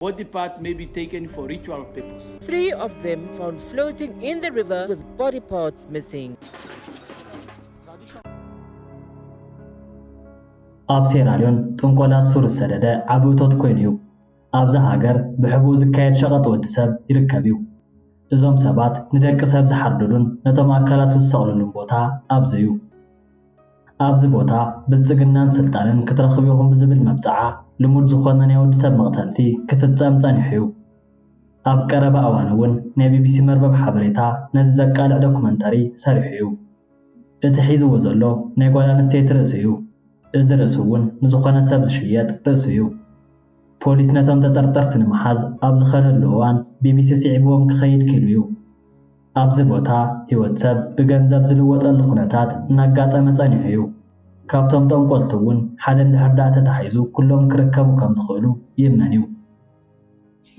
Body part may be taken for ritual purpose. 3 of them found floating in the river with body parts missing. ኣብ ሴራሊዮን ጥንቆላ ሱር ሰደደ ዓብቶት ኮይኑ ኣብዛ ሃገር ብሕቡ ዝካየድ ሸቐጥ ወዲ ሰብ ይርከብ እዩ። እዞም ሰባት ንደቂ ሰብ ዝሓርዱን ነቶም ኣካላት ዝሰቕሉሉን ቦታ ኣብዚ እዩ። ኣብዚ ቦታ ብልጽግናን ስልጣንን ክትረኽብ ይኹም ብዝብል መብጽዓ ልሙድ ዝኾነ ናይ ወዲ ሰብ መቕተልቲ ክፍጸም ጸኒሑ እዩ። ኣብ ቀረባ እዋን እውን ናይ ቢቢሲ መርበብ ሓበሬታ ነዚ ዘቃልዕ ዶኩመንተሪ ሰሪሑ እዩ። እቲ ሒዝዎ ዘሎ ናይ ጓል ኣንስተይቲ ርእሲ እዩ። እዚ ርእሲ እውን ንዝኾነ ሰብ ዝሽየጥ ርእሲ እዩ። ፖሊስ ነቶም ተጠርጠርቲ ንምሓዝ ኣብ ዝኸደሉ እዋን ቢቢሲ ስዒብዎም ክኸይድ ክኢሉ እዩ። ኣብዚ ቦታ ህይወት ሰብ ብገንዘብ ዝልወጠሉ ኩነታት እናጋጠመ ጸኒሑ እዩ። ካብቶም ጠንቆልቲ እውን ሓደ እንድሕር ዳኣ ተታሒዙ ኩሎም ክርከቡ ከም ዝኽእሉ ይእመን እዩ።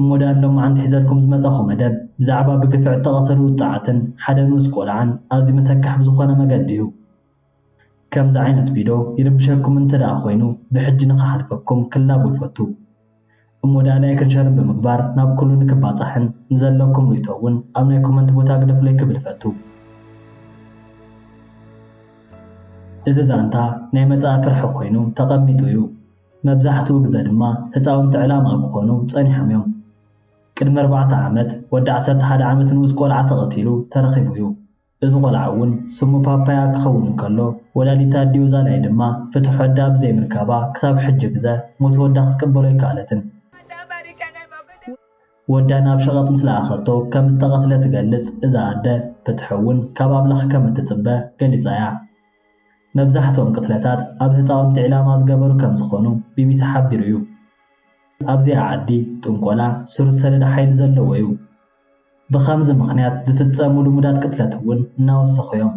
እሙዳን ሎማዓንቲ ሒዘልኩም ዝመጻኹም መደብ ብዛዕባ ብግፍዕ ተቐተሉ ውፅዓትን ሓደ ንኡስ ቆልዓን ኣዝዩ መሰካሕ ብዝኾነ መገዲ እዩ። ከምዚ ዓይነት ቪድዮ ይርብሸኩም እንተደኣ ኮይኑ ብሕጂ ንኽሓልፈኩም ክላቡ ይፈቱ። እሙዳ ላይክን ሸርን ብምግባር ናብ ኩሉ ንክባጻሕን ንዘለኩም ርኢቶ እውን ኣብ ናይ ኮመንት ቦታ ግደፍለይ ክብል ፈቱ። እዚ ዛንታ ናይ መጽኣ ፍርሒ ኮይኑ ተቐሚጡ እዩ። መብዛሕትኡ ግዜ ድማ ህፃውንቲ ዕላማ ክኾኑ ጸኒሖም እዮም። ቅድሚ 4 ዓመት ወዲ 11 ዓመት ንኡስ ቆልዓ ተቐቲሉ ተረኺቡ እዩ። እዚ ቆልዓ እውን ስሙ ፓፓያ ክኸውን እንከሎ ወላዲታ ዲኡ ዛላይ ድማ ፍትሕ ወዳ ብዘይምርካባ ክሳብ ሕጂ ግዜ ሞት ወዳ ክትቅበሎ ይከኣለትን። ወዳ ናብ ሸቐጥ ምስ ለኣኸቶ ከም ዝተቐትለ ትገልጽ እዛ ኣደ ፍትሕ እውን ካብ ኣምላኽ ከም እትጽበ ገሊጻ እያ። መብዛሕትኦም ቅትለታት ኣብ ህፃውንቲ ዕላማ ዝገበሩ ከም ዝኾኑ ቢቢሲ ሓቢሩ እዩ። ኣብዚኣ ዓዲ ጥንቆላ ሱር ሰደደ ሓይሊ ዘለዎ እዩ። ብኸምዚ ምኽንያት ዝፍጸሙ ልሙዳት ቅትለት እውን እናወሰኹ እዮም።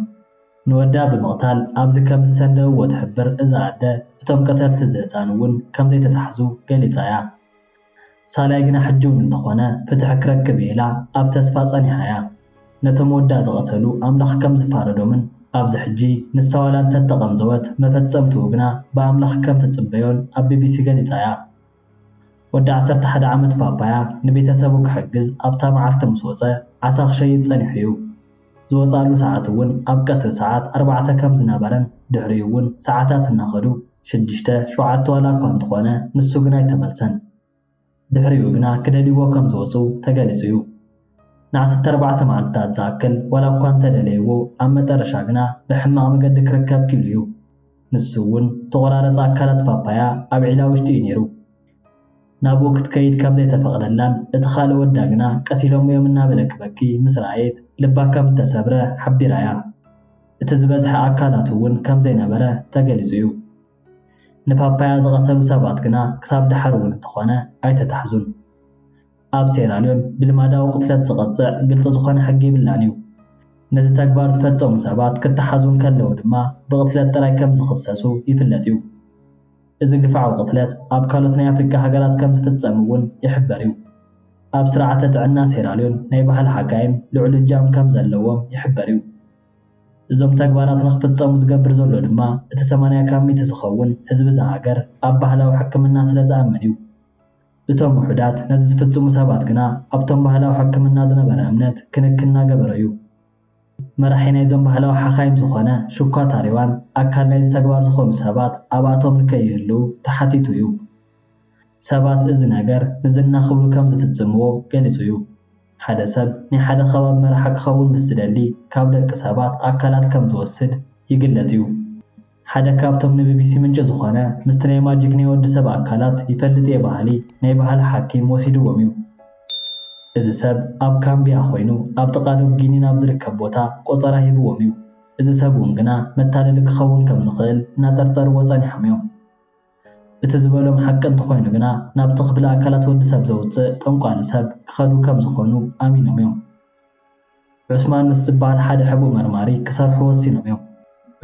ንወዳ ብምቕታል ኣብዚ ከም ዝሰንደብዎ ትሕብር እዛ ኣደ እቶም ቀተልቲ ዝህፃን እውን ከም ዘይተታሕዙ ገሊጻ እያ። ሳላይ ግና ሕጂ እውን እንተኾነ ፍትሒ ክረክብ ኢላ ኣብ ተስፋ ጸኒሓ እያ። ነቶም ወዳ ዝቐተሉ ኣምላኽ ከም ዝፋረዶምን ኣብዚ ሕጂ ንሳዋላ እንተተቐምዘወት መፈጸምትኡ ግና ብኣምላኽ ከም ትጽበዮን ኣብ ቢቢሲ ገሊጻ እያ። ወዲ 11 ዓመት ፓፓያ ንቤተሰቡ ክሕግዝ ኣብታ መዓልቲ ምስ ወፀ ዓሳ ክሸይጥ ጸኒሑ እዩ። ዝወፃሉ ሰዓት እውን ኣብ ቀትሪ ሰዓት 4 ከም ዝነበረን ድሕሪኡ እውን ሰዓታት እናኸዱ 6-7 ዋላ እኳ እንተኾነ ንሱ ግና ኣይተመልሰን። ድሕሪኡ ግና ክደልይዎ ከም ዝወፁ ተገሊጹ እዩ። ን14 መዓልትታት ዝኣክል ዋላ እኳ እንተደለይዎ ኣብ መጨረሻ ግና ብሕማቕ መገዲ ክርከብ ኪሉ እዩ። ንሱ እውን ተቆራረፀ ኣካላት ፓፓያ ኣብ ዒላ ውሽጢ እዩ ነይሩ። ናብኡ ክትከይድ ከም ዘይተፈቕደላን እቲ ካልእ ወዳ ግና ቀቲሎም እዮም እናበለ ክበኪ ምስ ረኣየት ልባ ከም ዝተሰብረ ሓቢራ እያ። እቲ ዝበዝሐ ኣካላቱ እውን ከም ዘይነበረ ተገሊጹ እዩ። ንፓፓያ ዝቐተሉ ሰባት ግና ክሳብ ድሓር እውን እንተኾነ ኣይተታሕዙን። ኣብ ሴራሊዮን ብልማዳዊ ቅትለት ዝቐጽዕ ግልጽ ዝኾነ ሕጊ ይብላን እዩ። ነዚ ተግባር ዝፈጸሙ ሰባት ክተሓዙን ከለዉ ድማ ብቅትለት ጥራይ ከም ዝኽሰሱ ይፍለጥ እዩ። እዚ ግፍዓዊ ቅትለት ኣብ ካልኦት ናይ ኣፍሪካ ሃገራት ከም ዝፍጸም እውን ይሕበር እዩ። ኣብ ስርዓተ ጥዕና ሴራሊዮን ናይ ባህሊ ሓጋይም ልዑል እጃም ከም ዘለዎም ይሕበር እዩ። እዞም ተግባራት ንኽፍጸሙ ዝገብር ዘሎ ድማ እቲ 80% ዝኸውን ህዝቢ ዝሃገር ኣብ ባህላዊ ሕክምና ስለ ዝኣምን እዩ። እቶም ውሑዳት ነዚ ዝፍጽሙ ሰባት ግና ኣብቶም ባህላዊ ሕክምና ዝነበረ እምነት ክንክና ገበረ እዩ። መራሒ ናይዞም ባህላዊ ሓኻይም ዝኾነ ሽኳ ታሪዋን ኣካል ናይዚ ተግባር ዝኾኑ ሰባት ኣብኣቶም ንከይህልው ተሓቲቱ እዩ። ሰባት እዚ ነገር ንዝና ክብሉ ከም ዝፍጽምዎ ገሊጹ እዩ። ሓደ ሰብ ናይ ሓደ ከባቢ መራሒ ክኸውን ምስ ዝደሊ ካብ ደቂ ሰባት ኣካላት ከም ዝወስድ ይግለጽ እዩ። ሓደ ካብቶም ንቢቢሲ ምንጭ ዝኾነ ምስቲ ናይ ማጂክ ናይ ወዲ ሰብ ኣካላት ይፈልጥ ባህሊ ናይ ባህሊ ሓኪም ወሲድዎም እዩ። እዚ ሰብ ኣብ ካምቢያ ኮይኑ ኣብ ጥቓ ዶጊኒ ናብ ዝርከብ ቦታ ቆፀራ ሂብዎም እዩ። እዚ ሰብ እውን ግና መታለሊ ክኸውን ከም ዝኽእል እናጠርጠርዎ ጸኒሖም እዮም። እቲ ዝበሎም ሓቂ እንተኾይኑ ግና ናብቲ ክፍሊ ኣካላት ወዲ ሰብ ዘውፅእ ጠንቋሊ ሰብ ክኸዱ ከም ዝኾኑ ኣሚኖም እዮም። ዑስማን ምስ ዝበሃል ሓደ ሕቡእ መርማሪ ክሰርሑ ወሲኖም እዮም።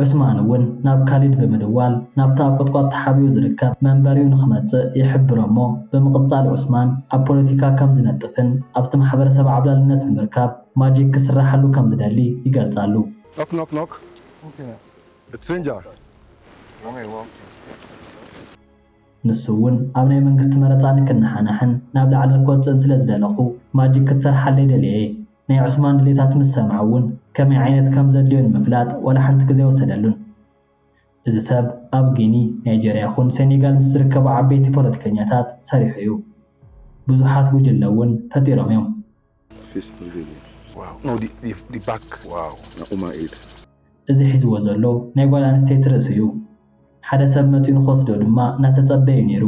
ዑስማን እውን ናብ ካሊድ ብምድዋል ናብታ ኣብ ቁጥቋጥ ተሓቢኡ ዝርከብ መንበሪኡ ንኽመጽእ ይሕብሮ እሞ ብምቕጻል ዑስማን ኣብ ፖለቲካ ከም ዝነጥፍን ኣብቲ ማሕበረሰብ ዓብላልነት ንምርካብ ማጂክ ክስራሓሉ ከም ዝደሊ ይገልጻሉ። ንሱውን ኣብ ናይ መንግስቲ መረፃኒ ክንሓናሕን ናብ ላዕሊ ክወፅን ስለ ዝደለኹ ማጂክ ክትሰርሓለይ ደልየ ናይ ዑስማን ድሌታት ምስ ሰምዐውን ከመይ ዓይነት ከም ዘድልዮ ንምፍላጥ ወላ ሓንቲ ግዜ ወሰደሉን እዚ ሰብ ኣብ ጊኒ ናይጀርያ ይኹን ሴኔጋል ምስ ዝርከቡ ዓበይቲ ፖለቲከኛታት ሰሪሑ እዩ ብዙሓት ጉጅለ እውን ፈጢሮም እዮም እዚ ሒዝዎ ዘሎ ናይ ጓል ኣንስተይቲ ርእሲ እዩ ሓደ ሰብ መፂኡ ንክወስዶ ድማ እናተፀበየ ነይሩ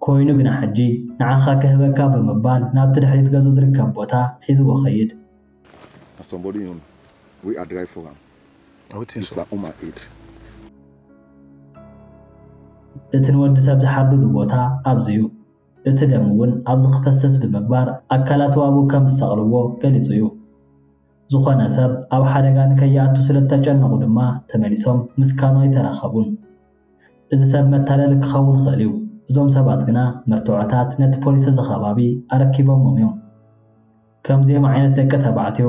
ኮይኑ ግና ሕጂ ንዓኻ ክህበካ ብምባል ናብቲ ድሕሪት ገዙ ዝርከብ ቦታ ሒዝዎ ኸይድ እቲ ንወዲ ሰብ ዝሓርዱሉ ቦታ ኣብዚ እዩ እቲ ደም እውን ኣብዚ ክፈስስ ብምግባር ኣካላት ዋቡ ከም ዝሰቕልዎ ገሊጹ እዩ ዝኾነ ሰብ ኣብ ሓደጋ ንከይኣቱ ስለተጨነቑ ድማ ተመሊሶም ምስ ካኖይ ተረኸቡን እዚ ሰብ መታለሊ ክኸውን ይኽእል እዩ እዞም ሰባት ግና መርትዖታት ነቲ ፖሊስ እዚ ከባቢ ኣረኪቦምም እዮም ከምዚኦም ዓይነት ደቂ ተባዕትዮ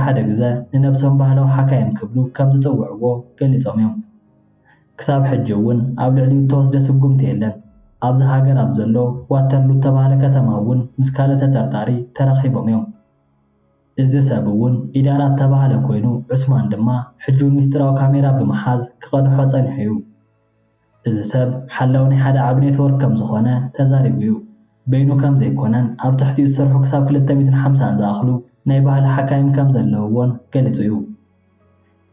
ሓደ ግዜ ንነብሶም ባህላዊ ሓካየም ክብሉ ከም ዝፅውዕዎ ገሊፆም እዮም ክሳብ ሕጂ እውን ኣብ ልዕሊኡ ተወስደ ስጉምቲ የለን ኣብዚ ሃገር ኣብ ዘሎ ዋተርሉ ተባሃለ ከተማ እውን ምስ ካልእ ተጠርጣሪ ተረኺቦም እዮም እዚ ሰብ እውን ኢዳራ ተባሃለ ኮይኑ ዑስማን ድማ ሕጂ ሚስጥራዊ ካሜራ ብምሓዝ ክቐድሖ ጸኒሑ እዩ እዚ ሰብ ሓላው ናይ ሓደ ዓብ ኔትወርክ ከም ዝኾነ ተዛሪቡ እዩ በይኑ ከም ዘይኮነን ኣብ ትሕቲኡ ዝሰርሑ ክሳብ 250 ዝኣኽሉ ናይ ባህሊ ሓካይም ከም ዘለውዎን ገሊጹ እዩ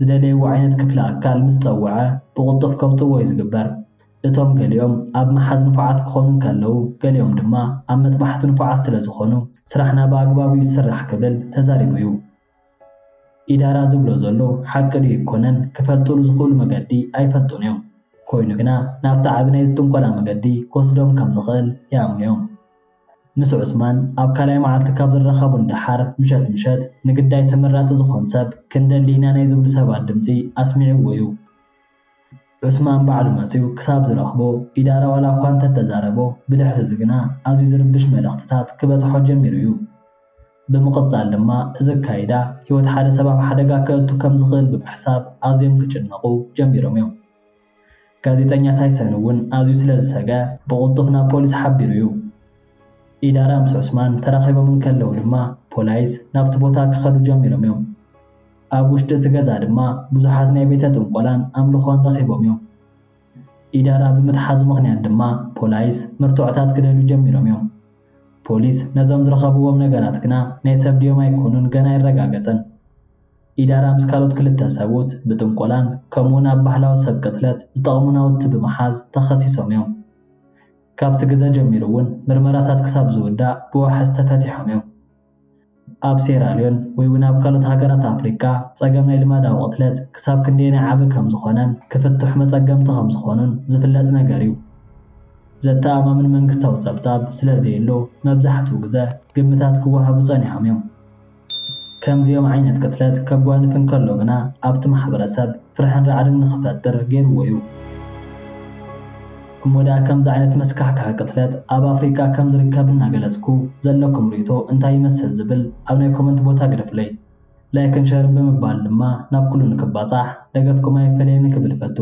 ዝደለይዎ ዓይነት ክፍለ ኣካል ምስ ፀውዐ ብቁጥፍ ከውፅዎ እዩ ዝግበር እቶም ገሊኦም ኣብ መሓዝ ንፉዓት ክኾኑ ከለዉ ገሊኦም ድማ ኣብ መጥባሕቲ ንፉዓት ስለ ዝኾኑ ስራሕና ብኣግባቡ ይስራሕ ክብል ተዛሪቡ እዩ ኢዳራ ዝብሎ ዘሎ ሓቂ ድዩ ይኮነን ክፈልጡሉ ዝኽእሉ መገዲ ኣይፈልጡን እዮም ኮይኑ ግና ናብቲ ዓብ ናይ ዝጥንቆላ መገዲ ክወስዶም ከም ዝኽእል ይኣምኑ እዮም ምስ ዑስማን ኣብ ካልኣይ መዓልቲ ካብ ዝረኸቡ እንዳሓር ምሸት ንግዳይ ተመራፂ ዝኾን ሰብ ክንደሊ ኢና ናይ ዝብሉ ሰባት ድምፂ ኣስሚዕዎ እዩ ዑስማን ባዕሉ መፂኡ ክሳብ ዝረኽቦ ኢዳራ ዋላ እኳ እንተተዛረቦ ብድሕሪ እዚ ግና ኣዝዩ ዝርብሽ መልእኽትታት ክበፅሖ ጀሚሩ እዩ ብምቕፃል ድማ እዚ ካይዳ ሂወት ሓደ ሰብ ኣብ ሓደጋ ከእቱ ከም ዝኽእል ብምሕሳብ ኣዝዮም ክጭነቑ ጀሚሮም እዮም ጋዜጠኛ ታይሰን እውን ኣዝዩ ስለ ዝሰግአ ብቁልጡፍ ናብ ፖሊስ ሓቢሩ እዩ ኢዳራ ምስ ዑስማን ተራኺቦም እንከለዉ ድማ ፖላይስ ናብቲ ቦታ ክኸዱ ጀሚሮም እዮም ኣብ ውሽጢ እቲ ገዛ ድማ ብዙሓት ናይ ቤተ ጥንቆላን ኣምልኾን ረኺቦም እዮም ኢዳራ ብምትሓዙ ምኽንያት ድማ ፖላይስ መርትዖታት ክደልዩ ጀሚሮም እዮም ፖሊስ ነዞም ዝረኸብዎም ነገራት ግና ናይ ሰብ ድዮም ኣይኮኑን ገና ይረጋገፀን ኢዳራ ምስ ካልኦት ክልተ ሰብኡት ብጥንቆላን ከምኡውን ኣብ ባህላዊ ሰብ ቅትለት ዝጠቕሙ ናውቲ ብምሓዝ ተኸሲሶም እዮም ካብቲ ግዜ ጀሚሩ እውን ምርመራታት ክሳብ ዝውዳእ ብዋሕስ ተፈቲሖም እዮም ኣብ ሴራሊዮን ወይ እውን ኣብ ካልኦት ሃገራት ኣፍሪካ ፀገም ናይ ልማዳዊ ቅትለት ክሳብ ክንደየናይ ዓብ ከም ዝኾነን ክፍቱሕ መፀገምቲ ከም ዝኾኑን ዝፍለጥ ነገር እዩ ዘተኣማምን መንግስታዊ ፀብጻብ ስለዘየሎ መብዛሕትኡ ግዜ ግምታት ክወሃቡ ጸኒሖም እዮም ከምዚኦም ዓይነት ቅትለት ከጓንፍን ከሎ ግና ኣብቲ ማሕበረሰብ ፍርሕን ራዕድን ንኽፈጥር ገይርዎ እዩ እሞዳ ከምዚ ዓይነት መስካሕካሕ ቅትለት ኣብ ኣፍሪካ ከም ዝርከብ እናገለጽኩ ዘለኩም ርእቶ እንታይ ይመስል ዝብል ኣብ ናይ ኮመንት ቦታ ግደፍለይ ላይክን ሸርን ብምባል ድማ ናብ ኩሉ ንክባጻሕ ደገፍኩም ኣይፈለየኒ ክብል ፈቱ